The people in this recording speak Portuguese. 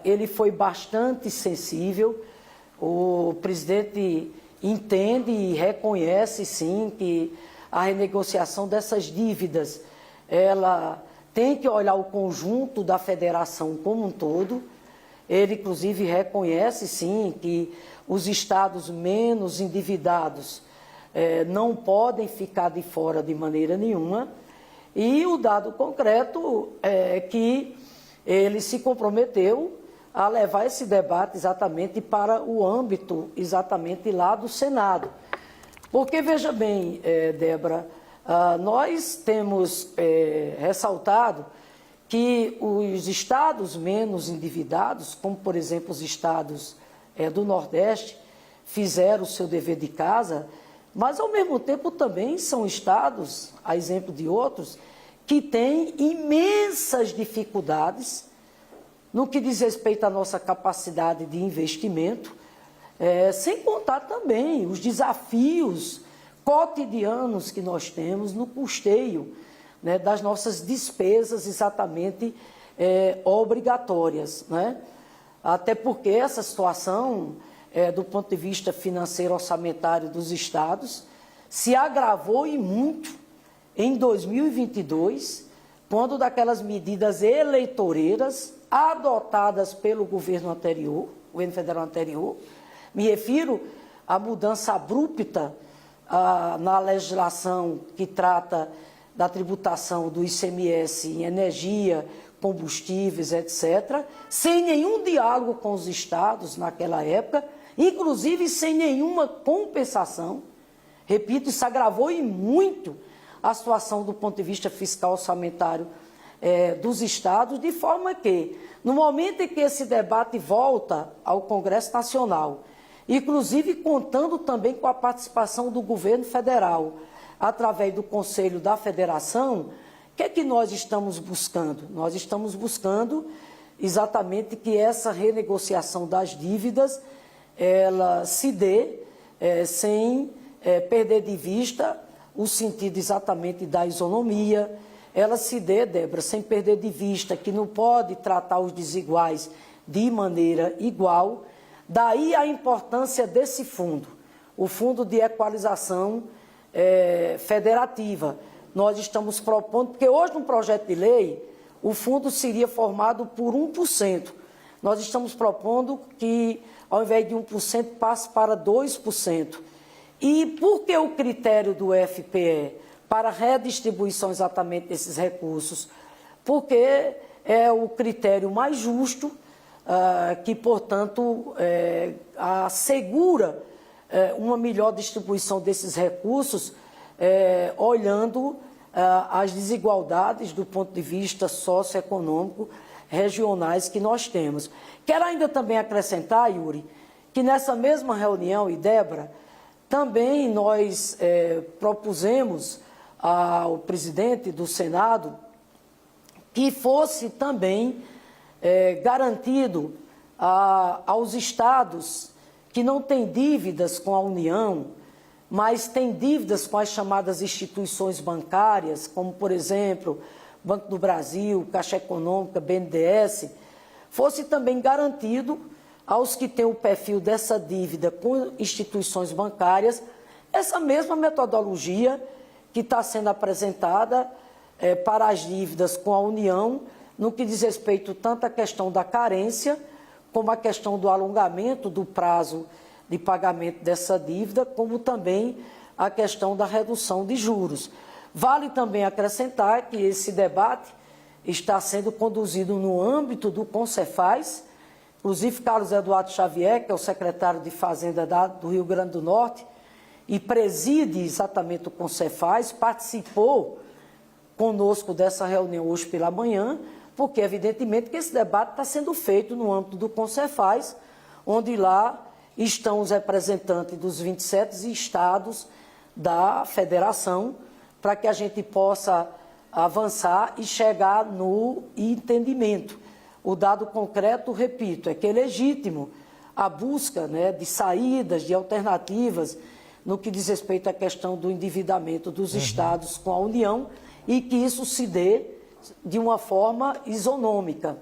ele foi bastante sensível. O presidente entende e reconhece, sim, que a renegociação dessas dívidas, ela tem que olhar o conjunto da federação como um todo. Ele, inclusive, reconhece, sim, que os estados menos endividados não podem ficar de fora de maneira nenhuma. E o dado concreto é que ele se comprometeu a levar esse debate exatamente para o âmbito exatamente lá do Senado. Porque, veja bem, Débora, nós temos ressaltado que os estados menos endividados, como, por exemplo, os estados do Nordeste, fizeram o seu dever de casa, mas, ao mesmo tempo, também são estados, a exemplo de outros, que têm imensas dificuldades no que diz respeito à nossa capacidade de investimento, sem contar também os desafios cotidianos que nós temos no custeio, né, das nossas despesas exatamente obrigatórias, né? Até porque essa situação, do ponto de vista financeiro orçamentário dos estados, se agravou e muito em 2022, quando daquelas medidas eleitoreiras adotadas pelo governo anterior, o governo federal anterior, me refiro à mudança abrupta na legislação que trata da tributação do ICMS em energia, combustíveis, etc., sem nenhum diálogo com os estados naquela época, inclusive sem nenhuma compensação. Repito, isso agravou e muito a situação do ponto de vista fiscal orçamentário dos estados, de forma que, no momento em que esse debate volta ao Congresso Nacional, inclusive contando também com a participação do governo federal, através do Conselho da Federação, o que é que nós estamos buscando? Nós estamos buscando exatamente que essa renegociação das dívidas, ela se dê sem perder de vista o sentido exatamente da isonomia, ela se dê, Débora, sem perder de vista que não pode tratar os desiguais de maneira igual. Daí a importância desse fundo, o Fundo de Equalização Federativa. Nós estamos propondo, porque hoje no projeto de lei, o fundo seria formado por 1%. Nós estamos propondo que, ao invés de 1%, passe para 2%. E por que o critério do FPE para redistribuição exatamente desses recursos? Porque é o critério mais justo, que, portanto, assegura uma melhor distribuição desses recursos, olhando as desigualdades do ponto de vista socioeconômico regionais que nós temos. Quero ainda também acrescentar, Yuri, que nessa mesma reunião, e Débora, também nós propusemos ao presidente do Senado que fosse também garantido aos estados que não têm dívidas com a União, mas têm dívidas com as chamadas instituições bancárias, como, por exemplo, Banco do Brasil, Caixa Econômica, BNDES, fosse também garantido aos que têm o perfil dessa dívida com instituições bancárias, essa mesma metodologia que está sendo apresentada para as dívidas com a União, no que diz respeito tanto à questão da carência, como à questão do alongamento do prazo de pagamento dessa dívida, como também a questão da redução de juros. Vale também acrescentar que esse debate está sendo conduzido no âmbito do Concefaz, inclusive Carlos Eduardo Xavier, que é o secretário de Fazenda do Rio Grande do Norte, e preside exatamente o Concefaz, participou conosco dessa reunião hoje pela manhã, porque evidentemente que esse debate está sendo feito no âmbito do Concefaz, onde lá estão os representantes dos 27 estados da federação, para que a gente possa avançar e chegar no entendimento. O dado concreto, repito, é que é legítimo a busca, né, de saídas, de alternativas, no que diz respeito à questão do endividamento dos estados com a União, e que isso se dê de uma forma isonômica.